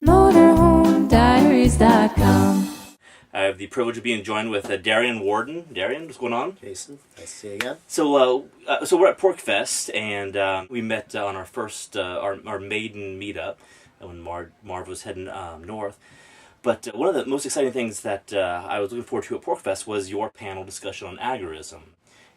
motorhomediaries.com. I have the privilege of being joined with Darian Worden. Darian, what's going on? Jason, nice to see you again. So we're at PorcFest, and we met on our first, our maiden meetup when Marv was heading north. But one of the most exciting things that I was looking forward to at PorcFest was your panel discussion on agorism.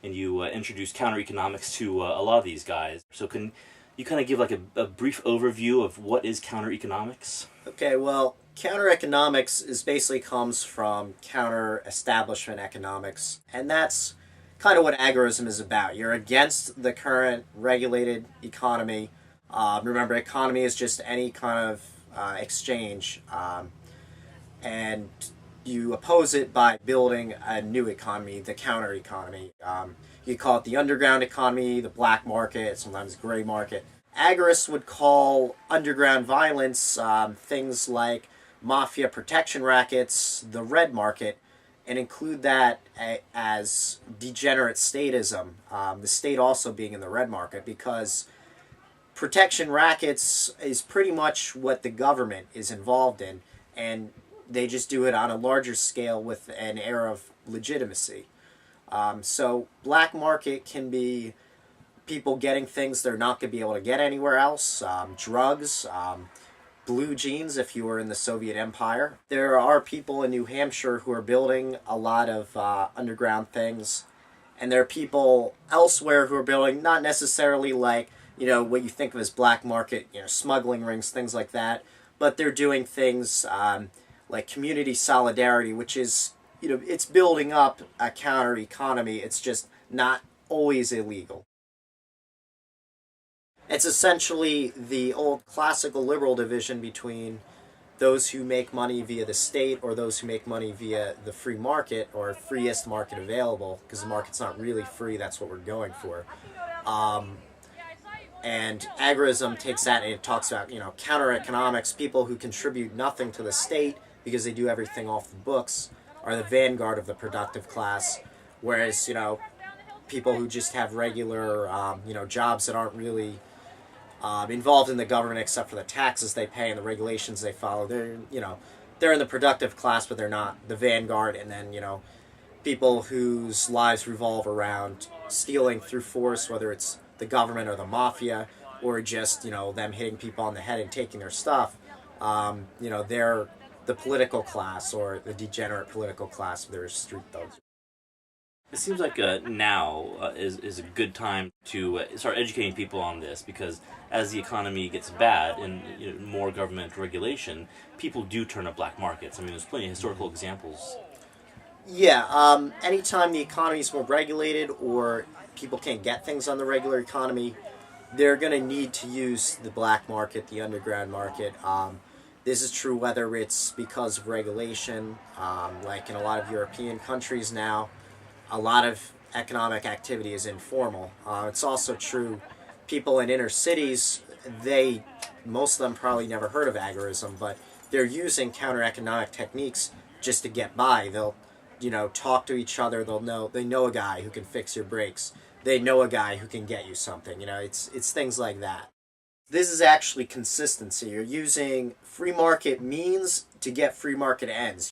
And you introduced counter-economics to a lot of these guys. So can you kind of give like a brief overview of what is counter-economics? Okay, well, counter-economics basically comes from counter-establishment economics, and that's kind of what agorism is about. You're against the current regulated economy. Remember, economy is just any kind of exchange, and you oppose it by building a new economy, the counter-economy. You call it the underground economy, the black market, sometimes gray market. Agorists would call underground violence things like mafia protection rackets, the red market, and include that as degenerate statism, the state also being in the red market, because protection rackets is pretty much what the government is involved in, and they just do it on a larger scale with an air of legitimacy. So black market can be people getting things they're not going to be able to get anywhere else, drugs, blue jeans if you were in the Soviet Empire. There are people in New Hampshire who are building a lot of underground things, and there are people elsewhere who are building not necessarily like, you know, what you think of as black market, you know, smuggling rings, things like that, but they're doing things like community solidarity, which is, you know, it's building up a counter economy. It's just not always illegal. It's essentially the old classical liberal division between those who make money via the state or those who make money via the free market or freest market available, because the market's not really free. That's what we're going for. And agorism takes that and it talks about, you know, counter economics, people who contribute nothing to the state because they do everything off the books are the vanguard of the productive class, whereas, you know, people who just have regular, you know, jobs that aren't really involved in the government except for the taxes they pay and the regulations they follow, they're, you know, they're in the productive class, but they're not the vanguard. And then, you know, people whose lives revolve around stealing through force, whether it's the government or the mafia, or just, you know, them hitting people on the head and taking their stuff, you know, they're the political class or the degenerate political class. They're street thugs. It seems like now is a good time to start educating people on this, because as the economy gets bad and, you know, more government regulation, people do turn to black markets. I mean, there's plenty of historical examples. Yeah, anytime the economy is more regulated or people can't get things on the regular economy, they're going to need to use the black market, the underground market. This is true whether it's because of regulation, like in a lot of European countries now, a lot of economic activity is informal. It's also true, people in inner cities, most of them probably never heard of agorism, but they're using counter-economic techniques just to get by. They'll, you know, talk to each other. They know a guy who can fix your brakes. They know a guy who can get you something. You know, it's things like that. This is actually consistency. You're using free market means to get free market ends.